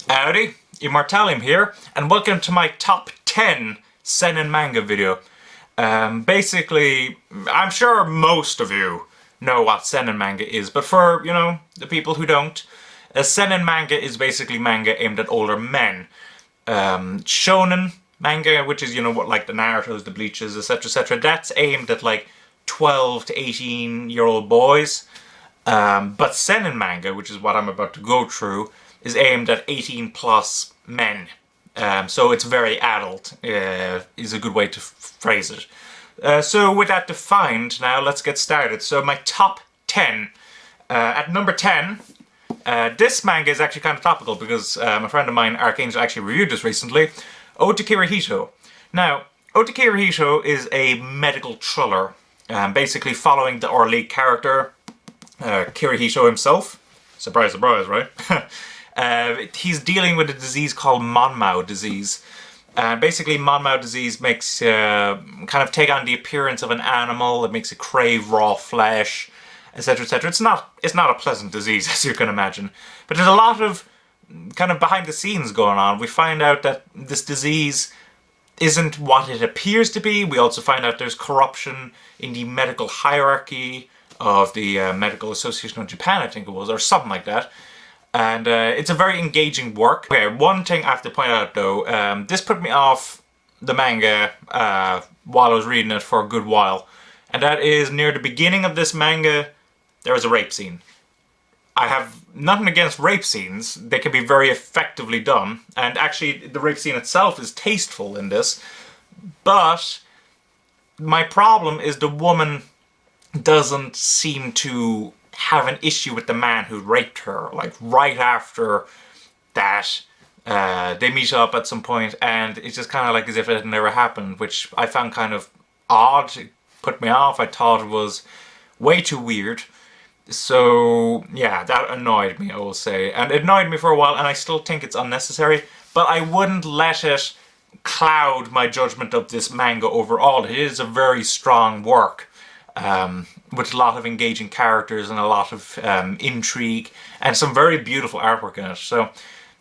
Howdy, Immortallium here, and welcome to my top 10 Seinen Manga video. Basically, I'm sure most of you know what Seinen Manga is, but for, the people who don't, Seinen Manga is basically manga aimed at older men. Shonen Manga, which is, what, like the Narutos, the Bleaches, etc, etc, that's aimed at, like, 12 to 18-year-old boys. But Seinen Manga, which is what I'm about to go through, is aimed at 18 plus men. So it's very adult, is a good way to phrase it. So with that defined, now let's get started. So my top 10. At number 10, this manga is actually kind of topical because a friend of mine, Archangel, actually reviewed this recently. Otogirisou. Now, Otogirisou is a medical thriller, basically following the lead character, Kirihisou himself. Surprise, surprise, right? He's dealing with a disease called Monmouth disease. Basically, Monmouth disease makes kind of take on the appearance of an animal. It makes it crave raw flesh, etc., etc. It's not a pleasant disease, as you can imagine. But there's a lot of kind of behind the scenes going on. We find out that this disease isn't what it appears to be. We also find out there's corruption in the medical hierarchy of the Medical Association of Japan, I think it was, or something like that. And it's a very engaging work. Okay, one thing I have to point out though, this put me off the manga while I was reading it for a good while. And that is, near the beginning of this manga, there is a rape scene. I have nothing against rape scenes. They can be very effectively done. And actually, the rape scene itself is tasteful in this. But my problem is the woman doesn't seem to have an issue with the man who raped her. Like, right after that, they meet up at some point, and it's just kind of like as if it had never happened, which I found kind of odd. It put me off. I thought it was way too weird. So, yeah, that annoyed me, I will say. And it annoyed me for a while, and I still think it's unnecessary, but I wouldn't let it cloud my judgment of this manga overall. It is a very strong work. With a lot of engaging characters and a lot of intrigue and some very beautiful artwork in it. So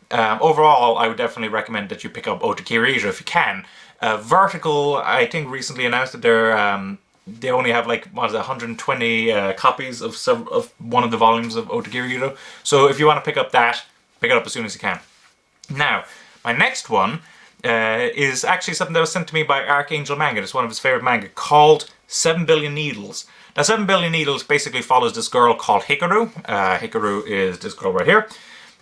overall, I would definitely recommend that you pick up Otogirisou if you can. Vertical, I think, recently announced that they only have, like, what is it, 120 copies of one of the volumes of Otogirisou. So if you want to pick up that, pick it up as soon as you can. Now, my next one is actually something that was sent to me by Archangel Manga. It's one of his favorite manga, called 7 Billion Needles. Now, 7 Billion Needles basically follows this girl called Hikaru. Hikaru is this girl right here.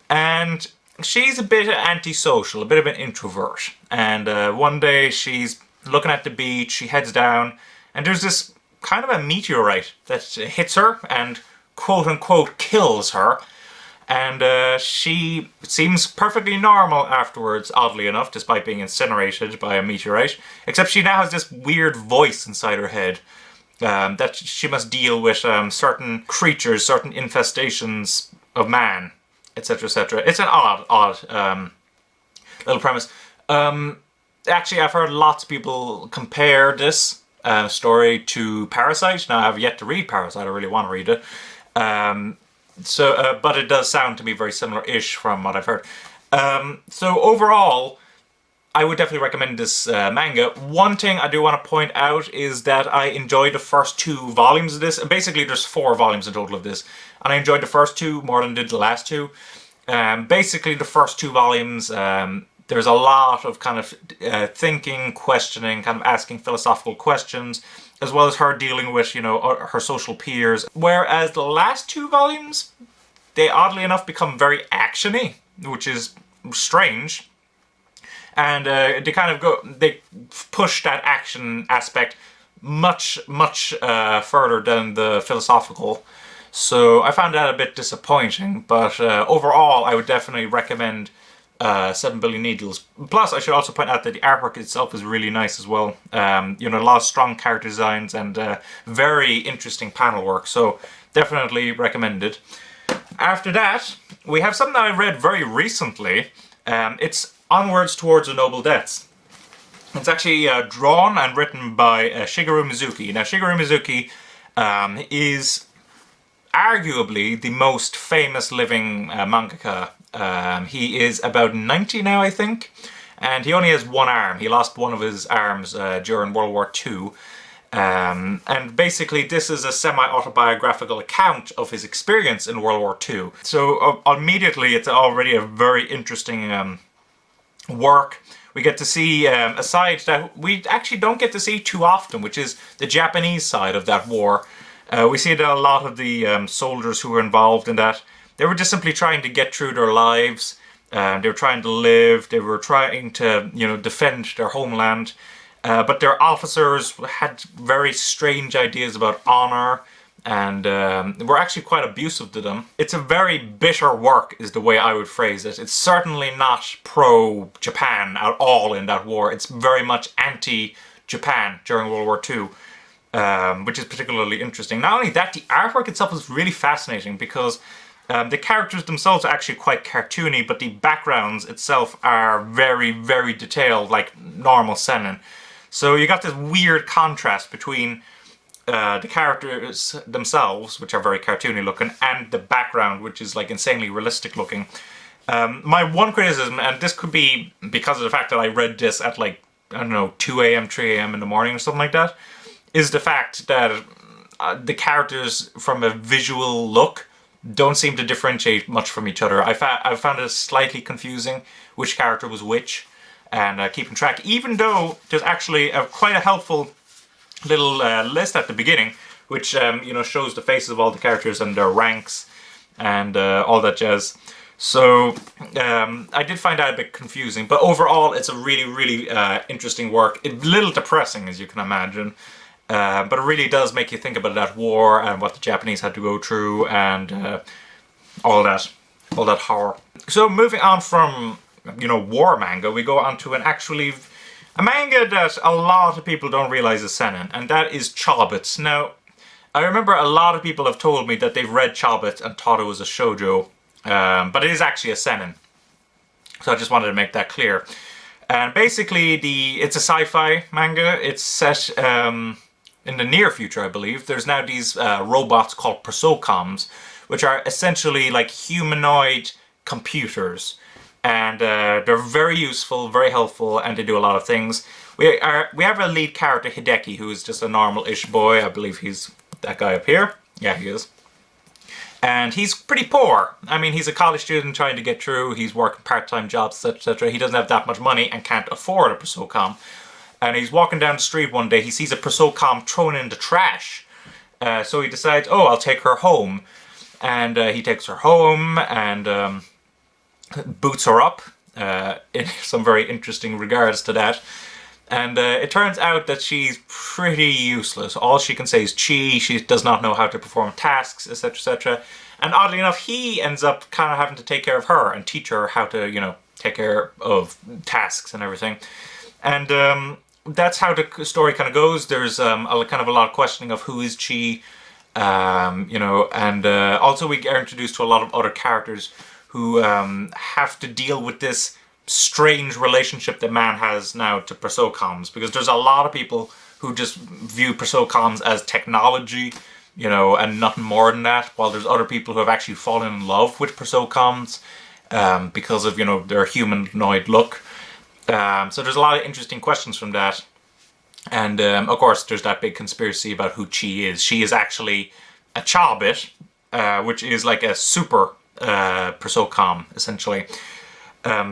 And she's a bit antisocial, a bit of an introvert. And one day she's looking at the beach, she heads down, and there's this kind of a meteorite that hits her and quote-unquote kills her. And she seems perfectly normal afterwards, oddly enough, despite being incinerated by a meteorite. Except she now has this weird voice inside her head that she must deal with certain creatures, certain infestations of man, etc., etc. It's an odd little premise. Actually, I've heard lots of people compare this story to Parasite. Now, I've yet to read Parasite. I really want to read it. But it does sound to me very similar-ish from what I've heard. So overall, I would definitely recommend this manga. One thing I do want to point out is that I enjoyed the first 2 volumes of this. And basically, there's 4 volumes in total of this. And I enjoyed the first 2 more than I did the last 2. Basically, the first 2 volumes, there's a lot of kind of thinking, questioning, kind of asking philosophical questions, as well as her dealing with, her social peers. Whereas the last 2 volumes, they oddly enough become very action-y, which is strange. And they push that action aspect much further than the philosophical. So I found that a bit disappointing, but overall I would definitely recommend 7 Billion Needles. Plus, I should also point out that the artwork itself is really nice as well. A lot of strong character designs and very interesting panel work, so definitely recommended. After that, we have something that I read very recently. It's Onwards Towards the Noble Deaths. It's actually drawn and written by Shigeru Mizuki. Now, Shigeru Mizuki is arguably the most famous living mangaka He is about 90 now, I think, and he only has one arm. He lost one of his arms during World War II. And basically this is a semi-autobiographical account of his experience in World War II. So immediately it's already a very interesting work. We get to see a side that we actually don't get to see too often, which is the Japanese side of that war. We see that a lot of the soldiers who were involved in that, they were just simply trying to get through their lives. They were trying to live, they were trying to, defend their homeland. But their officers had very strange ideas about honor, and were actually quite abusive to them. It's a very bitter work, is the way I would phrase it. It's certainly not pro-Japan at all in that war. It's very much anti-Japan during World War II, which is particularly interesting. Not only that, the artwork itself is really fascinating because the characters themselves are actually quite cartoony, but the backgrounds itself are very, very detailed, like normal seinen. So you got this weird contrast between the characters themselves, which are very cartoony looking, and the background, which is like insanely realistic looking. My one criticism, and this could be because of the fact that I read this at like, I don't know, 2 a.m., 3 a.m. in the morning or something like that, is the fact that the characters from a visual look don't seem to differentiate much from each other. I found it slightly confusing which character was which, and keeping track, even though there's actually quite a helpful little list at the beginning, which shows the faces of all the characters and their ranks and all that jazz. So I did find that a bit confusing, but overall it's a really, really interesting work. It's a little depressing, as you can imagine, but it really does make you think about that war and what the Japanese had to go through and all that horror. So moving on from war manga, we go on to a manga that a lot of people don't realize is seinen, and that is Chobits. Now, I remember a lot of people have told me that they've read Chobits and thought it was a shoujo, but it is actually a seinen. So I just wanted to make that clear. And basically, it's a sci-fi manga. It's set in the near future, I believe. There's now these robots called prosocoms, which are essentially like humanoid computers. And they're very useful, very helpful, and they do a lot of things. We have a lead character, Hideki, who is just a normal-ish boy. I believe he's that guy up here. Yeah, he is. And he's pretty poor. I mean, he's a college student trying to get through. He's working part-time jobs, etc. He doesn't have that much money and can't afford a prosocom. And he's walking down the street one day. He sees a prosocom thrown in the trash. So he decides, oh, I'll take her home. And he takes her home and boots her up in some very interesting regards to that. And it turns out that she's pretty useless. All she can say is chi, she does not know how to perform tasks, etc, etc. And oddly enough, he ends up kind of having to take care of her and teach her how to, take care of tasks and everything. And that's how the story kind of goes. There's kind of a lot of questioning of who is chi, and also we are introduced to a lot of other characters who have to deal with this strange relationship that man has now to prosocoms, because there's a lot of people who just view prosocoms as technology, and nothing more than that, while there's other people who have actually fallen in love with prosocoms because of, their humanoid look. So there's a lot of interesting questions from that. And of course there's that big conspiracy about who Chi is. She is actually a Chobit, which is like a super prosocom, essentially.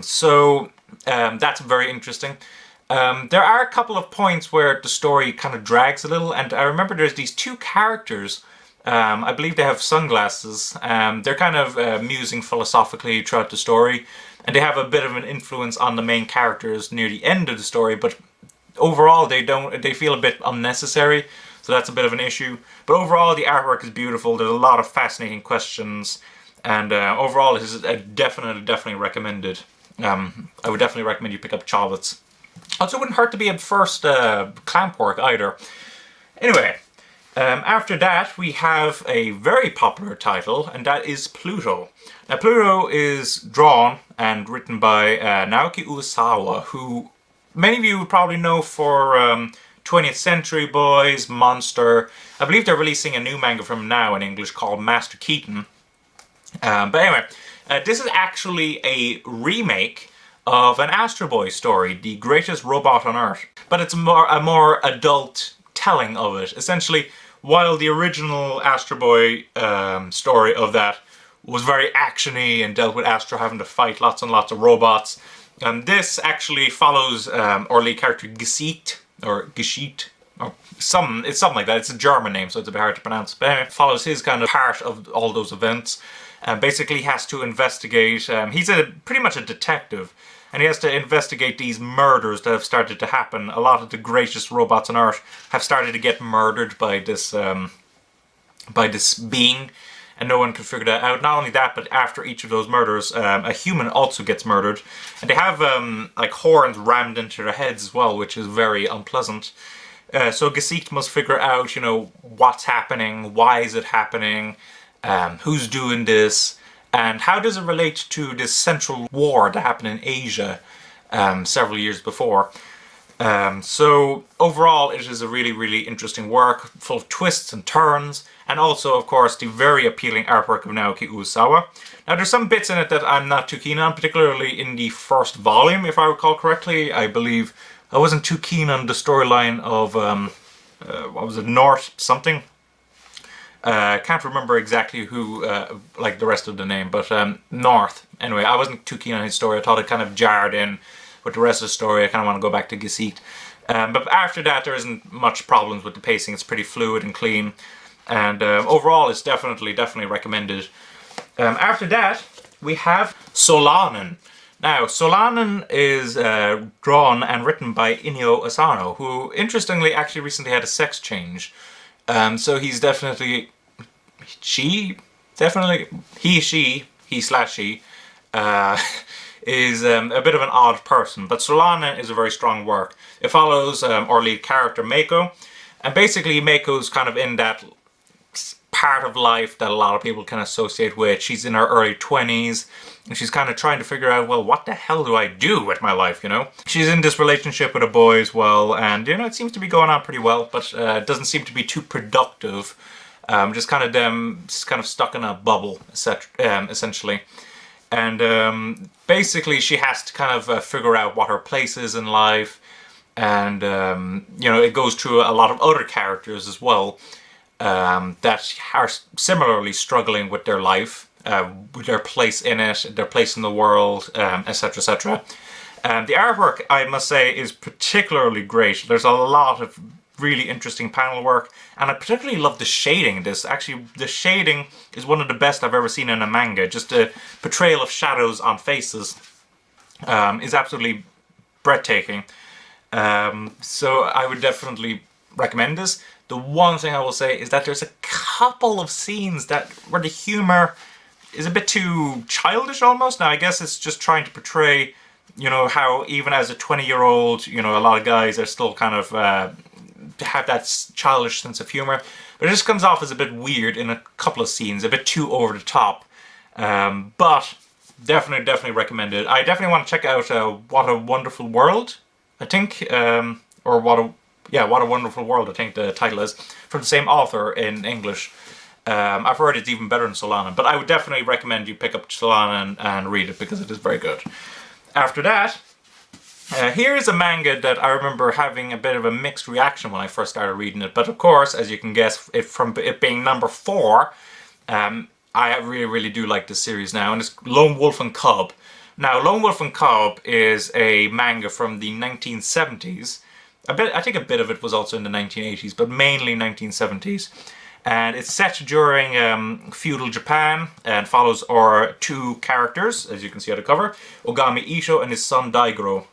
So that's very interesting. There are a couple of points where the story kind of drags a little, and I remember there's these two characters, I believe they have sunglasses, they're kind of musing philosophically throughout the story, and they have a bit of an influence on the main characters near the end of the story, but overall they feel a bit unnecessary, so that's a bit of an issue. But overall the artwork is beautiful, there's a lot of fascinating questions, and overall it is definitely recommended. I would definitely recommend you pick up Chobits. Also, it wouldn't hurt to be a first clamp work either. Anyway, after that we have a very popular title, and that is Pluto. Now Pluto is drawn and written by Naoki Urasawa, who many of you would probably know for 20th Century Boys, Monster. I believe they're releasing a new manga from him now in English called Master Keaton. But anyway, This is actually a remake of an Astro Boy story, The Greatest Robot on Earth. But it's a more adult telling of it. Essentially, while the original Astro Boy story of that was very actiony and dealt with Astro having to fight lots and lots of robots, this actually follows our lead character Gesiedt, or Geschiet, or it's something like that. It's a German name, so it's a bit hard to pronounce. But anyway, it follows his kind of part of all those events. Basically, he has to investigate. He's pretty much a detective, and he has to investigate these murders that have started to happen. A lot of the greatest robots on Earth have started to get murdered by this being, and no one can figure that out. Not only that, but after each of those murders, a human also gets murdered, and they have like horns rammed into their heads as well, which is very unpleasant. So Gesiedt must figure out, you know, what's happening, why is it happening, who's doing this, and how does it relate to this central war that happened in Asia several years before. So overall, it is a really, really interesting work, full of twists and turns, and also, of course, the very appealing artwork of Naoki Urasawa. Now, there's some bits in it that I'm not too keen on, particularly in the first volume, if I recall correctly. I believe I wasn't too keen on the storyline of, what was it, North something? Can't remember exactly who, like the rest of the name, but North. Anyway, I wasn't too keen on his story. I thought it kind of jarred in with the rest of the story. I kind of want to go back to Gesiedt. But after that, there isn't much problems with the pacing. It's pretty fluid and clean. And overall, it's definitely recommended. After that, we have Solanin. Now, Solanin is drawn and written by Inyo Asano, who, interestingly, actually recently had a sex change. So he's definitely, he/she, is a bit of an odd person. But Solanin is a very strong work. It follows our lead character, Meiko, and basically Meiko's kind of in that part of life that a lot of people can associate with. She's in her early 20s, and she's kind of trying to figure out, well, what the hell do I do with my life, you know? She's in this relationship with a boy as well, and, you know, it seems to be going on pretty well, but it doesn't seem to be too productive. Just kind of stuck in a bubble, essentially. And basically she has to kind of figure out what her place is in life, and, you know, it goes through a lot of other characters as well, that are similarly struggling with their life, with their place in it, their place in the world, etc., etc. The artwork, I must say, is particularly great. There's a lot of really interesting panel work, and I particularly love the shading in this. Actually, the shading is one of the best I've ever seen in a manga. Just the portrayal of shadows on faces is absolutely breathtaking. So I would definitely recommend this. The one thing I will say is that there's a couple of scenes where the humor is a bit too childish almost. Now, I guess it's just trying to portray, you know, how even as a 20-year-old, you know, a lot of guys are still kind of have that childish sense of humor. But it just comes off as a bit weird in a couple of scenes, a bit too over the top. But definitely recommend it. I definitely want to check out What a Wonderful World, I think, or What a Wonderful World, I think the title is, from the same author in English. I've heard it's even better than Solanin, but I would definitely recommend you pick up Solanin and read it because it is very good. After that, here is a manga that I remember having a bit of a mixed reaction when I first started reading it, but of course, as you can guess, from it being number 4, I really do like this series now, and it's Lone Wolf and Cub. Now, Lone Wolf and Cub is a manga from the 1970s. I think a bit of it was also in the 1980s, but mainly 1970s. And it's set during feudal Japan and follows our 2 characters, as you can see on the cover, Ogami Isho and his son Daigoro.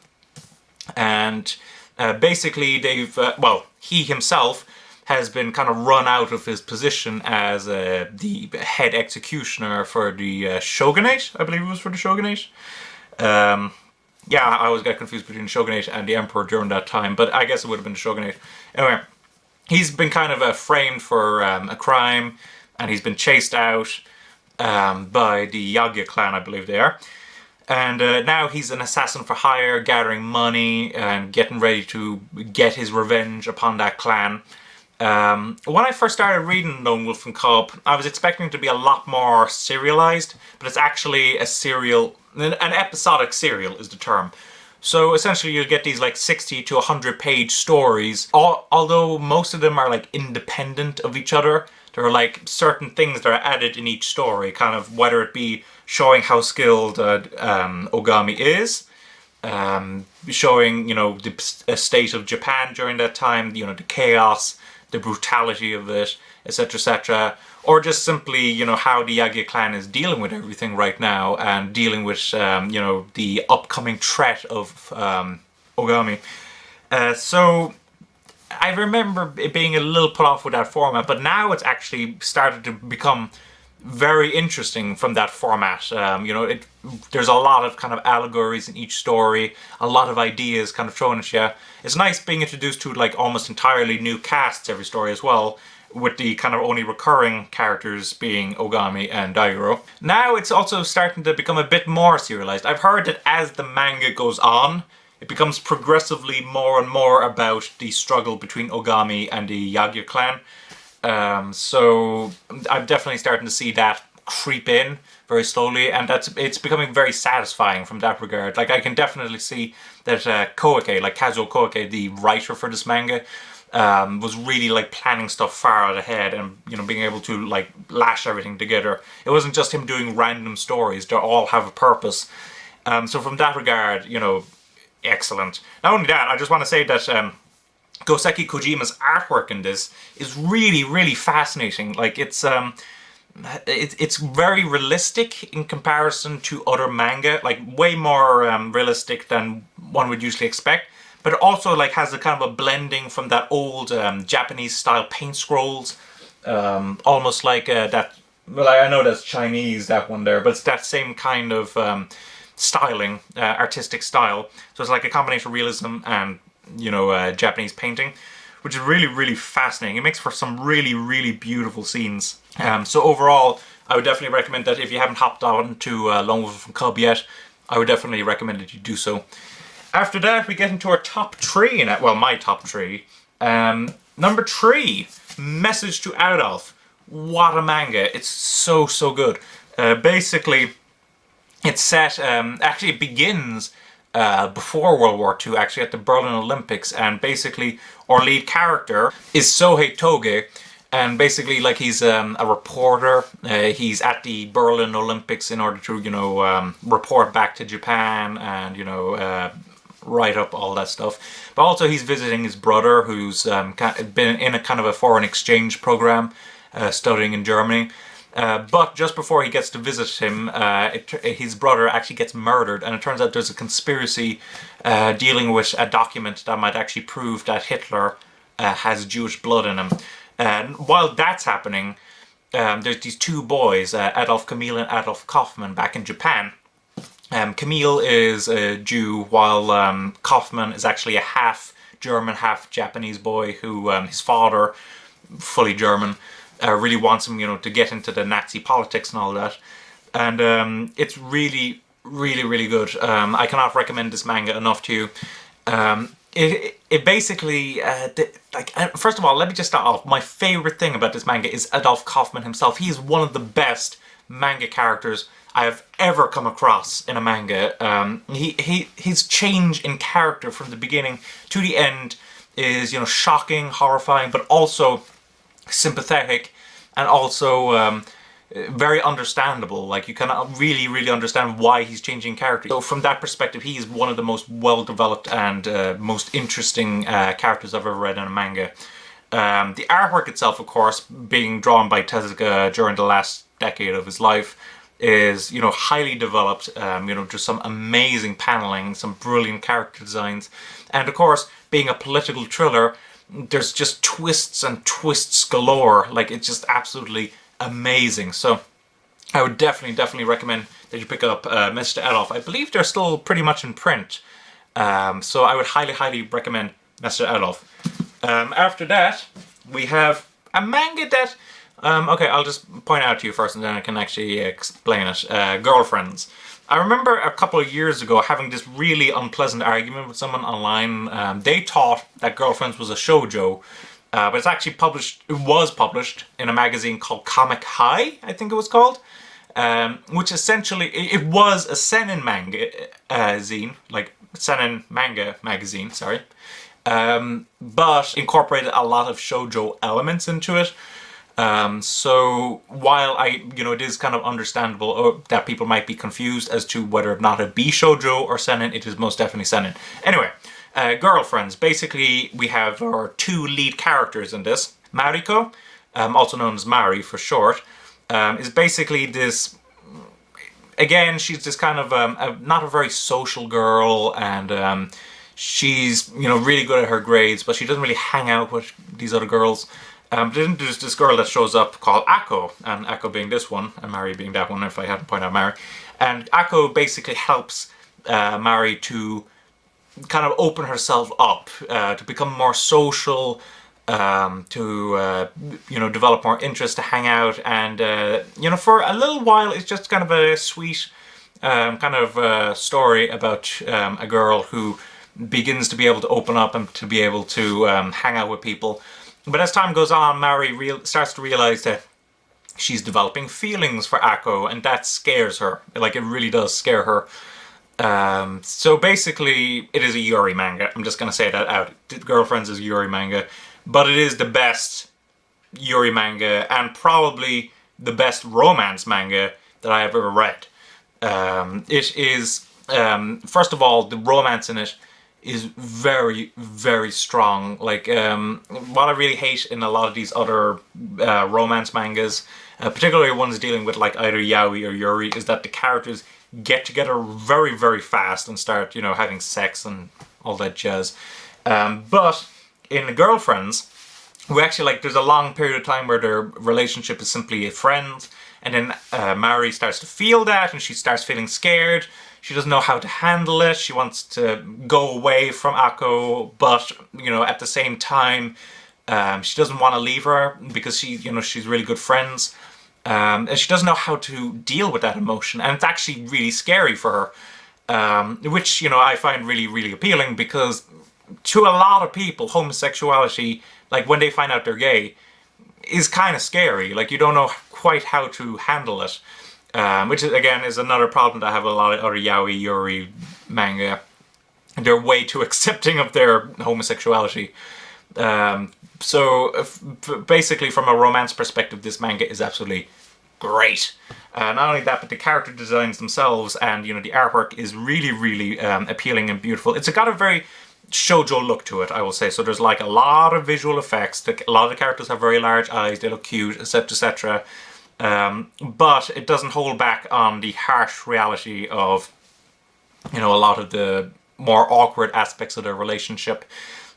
And basically he himself has been kind of run out of his position as the head executioner for the shogunate. I believe it was for the shogunate. Yeah, I always get confused between the shogunate and the emperor during that time, but I guess it would have been the shogunate. Anyway, he's been kind of framed for a crime, and he's been chased out by the Yagya clan, I believe they are. And now he's an assassin for hire, gathering money and getting ready to get his revenge upon that clan. When I first started reading Wolf and Cub, I was expecting it to be a lot more serialized, but it's actually a serial, an episodic serial is the term. So essentially you'll get these like 60 to 100 page stories, although most of them are like independent of each other. There are like certain things that are added in each story, kind of whether it be showing how skilled Ogami is, showing, you know, the state of Japan during that time, you know, the chaos, the brutality of it, etc., etc., or just simply, you know, how the Yagya clan is dealing with everything right now and dealing with, you know, the upcoming threat of Ogami. So I remember it being a little put off with that format, but now it's actually started to become very interesting from that format. You know, there's a lot of kind of allegories in each story, a lot of ideas kind of thrown at you. It's nice being introduced to like almost entirely new casts every story as well, with the kind of only recurring characters being Ogami and Daigoro. Now it's also starting to become a bit more serialized. I've heard that as the manga goes on, it becomes progressively more and more about the struggle between Ogami and the Yagya clan. So I'm definitely starting to see that creep in very slowly, and it's becoming very satisfying from that regard. Like, I can definitely see that Koike, like Kazuo Koike, the writer for this manga, was really like planning stuff far out ahead and, you know, being able to like lash everything together. It wasn't just him doing random stories, they all have a purpose. So from that regard, you know, excellent. Not only that, I just want to say that Goseki Kojima's artwork in this is really, really fascinating. Like, it's very realistic in comparison to other manga, like way more realistic than one would usually expect. But it also like has a kind of a blending from that old Japanese style paint scrolls, almost like that. Well, I know that's Chinese, that one there, but it's that same kind of styling, artistic style. So it's like a combination of realism and, you know, Japanese painting, which is really, really fascinating. It makes for some really, really beautiful scenes. So overall, I would definitely recommend that if you haven't hopped on to Wolf and Cub yet, I would definitely recommend that you do so. After that, we get into our top three, well, my top three. Number 3, Message to Adolf. What a manga. It's so, so good. Basically, it's set, actually it begins before World War II, actually at the Berlin Olympics, and basically our lead character is Sohei Toge, and basically like he's a reporter. He's at the Berlin Olympics in order to, you know, report back to Japan and, you know, write up all that stuff. But also he's visiting his brother, who's been in a kind of a foreign exchange program, studying in Germany. But just before he gets to visit him, his brother actually gets murdered, and it turns out there's a conspiracy dealing with a document that might actually prove that Hitler has Jewish blood in him. And while that's happening, there's these two boys, Adolf Camille and Adolf Kaufmann, back in Japan. Camille is a Jew, while Kaufmann is actually a half German, half Japanese boy who his father, fully German, really wants him, you know, to get into the Nazi politics and all that. And it's really, really, really good. I cannot recommend this manga enough to you. It basically, first of all, let me just start off. My favorite thing about this manga is Adolf Kaufmann himself. He is one of the best manga characters I have ever come across in a manga. His change in character from the beginning to the end is, you know, shocking, horrifying, but also sympathetic, and also very understandable. Like, you can really, really understand why he's changing character. So from that perspective, he is one of the most well-developed and most interesting characters I've ever read in a manga. The artwork itself, of course, being drawn by Tezuka during the last decade of his life, is, you know, highly developed, you know, just some amazing paneling, some brilliant character designs, and of course, being a political thriller, there's just twists and twists galore. Like, it's just absolutely amazing. So I would definitely recommend that you pick up Mr. Adolf. I believe they're still pretty much in print, so I would highly recommend Mr. Adolf. After that, we have a manga that okay, I'll just point out to you first and then I can actually explain it. Girlfriends. I remember a couple of years ago having this really unpleasant argument with someone online. They thought that Girlfriends was a shoujo, But it's actually published, it was published in a magazine called Comic High, I think it was called. Which essentially, it was a Seinen Manga zine, like Seinen Manga magazine, sorry. But incorporated a lot of shoujo elements into it. So while it is kind of understandable that people might be confused as to whether or not it be shoujo or seinen, it is most definitely seinen. Anyway, girlfriends. Basically, we have our two lead characters in this. Mariko, also known as Mari for short, is basically this. Again, she's this kind of not a very social girl, and she's really good at her grades, but she doesn't really hang out with these other girls. Then there's this girl that shows up called Ayako, and Ayako being this one, and Mari being that one, if I hadn't pointed out Mari. And Ayako basically helps Mari to kind of open herself up, to become more social, to develop more interest, to hang out, and for a little while it's just kind of a sweet story about a girl who begins to be able to open up and to be able to hang out with people. But as time goes on, Mari starts to realize that she's developing feelings for Ayako, and that scares her. Like, it really does scare her. So basically, it is a Yuri manga. I'm just going to say that out. Girlfriends is a Yuri manga. But it is the best Yuri manga, and probably the best romance manga that I have ever read. It is, first of all, the romance in it is very, very strong. Like, what I really hate in a lot of these other romance mangas, particularly ones dealing with like either yaoi or yuri, is that the characters get together very, very fast and start, having sex and all that jazz. But in the Girlfriends, we actually, there's a long period of time where their relationship is simply a friend, and then Mari starts to feel that, and she starts feeling scared. She doesn't know how to handle it. She wants to go away from Ayako, but at the same time, she doesn't want to leave her because she's really good friends, and she doesn't know how to deal with that emotion. And it's actually really scary for her, which I find really, really appealing, because to a lot of people, homosexuality, like when they find out they're gay, is kind of scary. Like, you don't know quite how to handle it. Which again is another problem that I have a lot of other yaoi yuri manga. They're way too accepting of their homosexuality. So basically, from a romance perspective, this manga is absolutely great. Not only that, but the character designs themselves and the artwork is really, really appealing and beautiful. It's got a very shoujo look to it, I will say. So there's like a lot of visual effects. A lot of the characters have very large eyes. They look cute, etc., etc. But it doesn't hold back on the harsh reality of, a lot of the more awkward aspects of their relationship.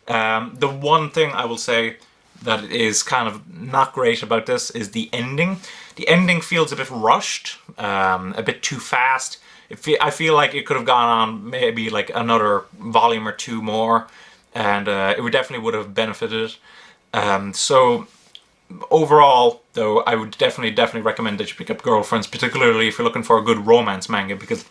The one thing I will say that is kind of not great about this is the ending. The ending feels a bit rushed, a bit too fast. I feel like it could have gone on maybe like another volume or two more, and it definitely would have benefited. So overall, though, I would definitely recommend that you pick up Girlfriends, particularly if you're looking for a good romance manga, because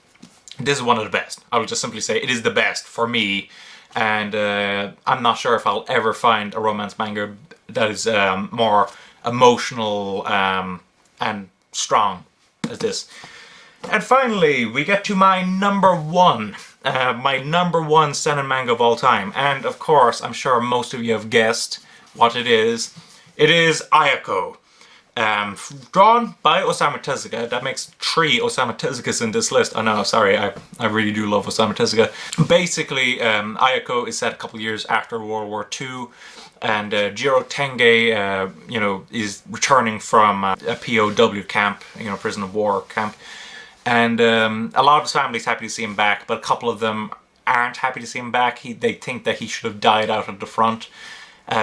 this is one of the best. I will just simply say it is the best for me, and I'm not sure if I'll ever find a romance manga that is more emotional and strong as this. And finally, we get to my number one seinen manga of all time. And of course, I'm sure most of you have guessed what it is. It is Ayako. Drawn by Osamu Tezuka. That makes 3 Osamu Tezukas in this list. I know, sorry, I really do love Osamu Tezuka. Basically, Ayako is set a couple years after World War II, and Jiro Tenge, is returning from a POW camp, prison of war camp. And a lot of his family's happy to see him back, but a couple of them aren't happy to see him back. They think that he should have died out at the front.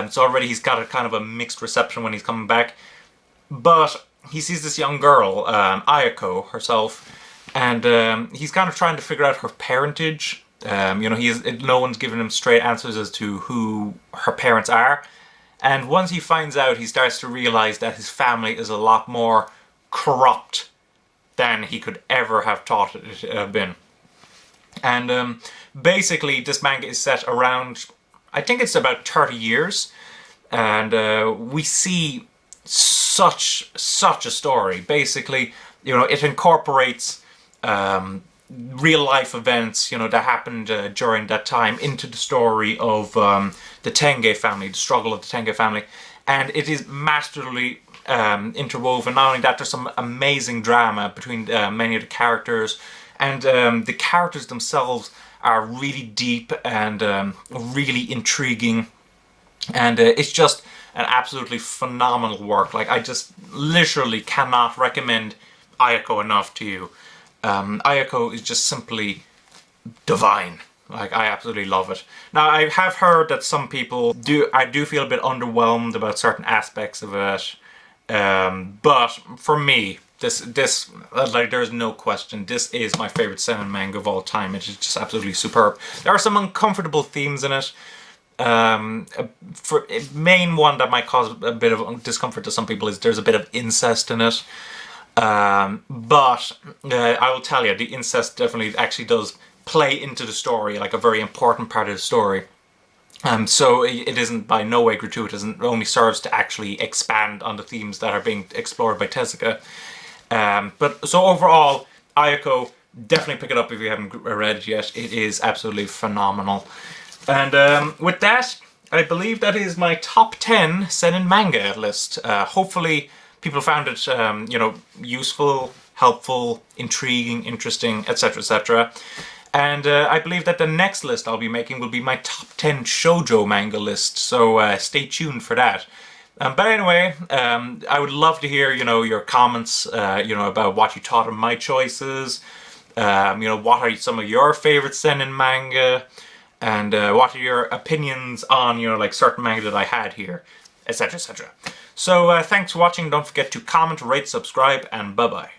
So already he's got a kind of a mixed reception when he's coming back. But he sees this young girl, Ayako herself, and he's kind of trying to figure out her parentage. No one's giving him straight answers as to who her parents are. And once he finds out, he starts to realize that his family is a lot more corrupt than he could ever have thought it to have been. And basically, this manga is set around, I think it's about 30 years. and we see such a story. Basically, you know, it incorporates real life events, you know, that happened during that time into the story of the Tenge family, the struggle of the Tenge family, and it is masterfully interwoven. Not only that, there's some amazing drama between many of the characters, and the characters themselves are really deep and really intriguing, and it's just an absolutely phenomenal work. Like, I just literally cannot recommend Ayako enough to you. Ayako is just simply divine. Like, I absolutely love it. Now, I have heard that some people I do feel a bit underwhelmed about certain aspects of it. But for me, this like, there's no question, this is my favorite seinen manga of all time. It is just absolutely superb. There are some uncomfortable themes in it. For main one that might cause a bit of discomfort to some people is there's a bit of incest in it. But I will tell you, the incest definitely actually does play into the story, like a very important part of the story. So it isn't by no way gratuitous, and it only serves to actually expand on the themes that are being explored by Tezuka. But so overall, Ayako, definitely pick it up if you haven't read it yet. It is absolutely phenomenal. And with that, I believe that is my top 10 seinen manga list. Hopefully people found it, you know, useful, helpful, intriguing, interesting, etc., etc. And I believe that the next list I'll be making will be my top 10 shoujo manga list, so stay tuned for that. But anyway, I would love to hear, you know, your comments, you know, about what you thought of my choices. You know, what are some of your favorite seinen manga, and what are your opinions on, you know, like certain manga that I had here, etc., etc. So thanks for watching. Don't forget to comment, rate, subscribe, and bye-bye.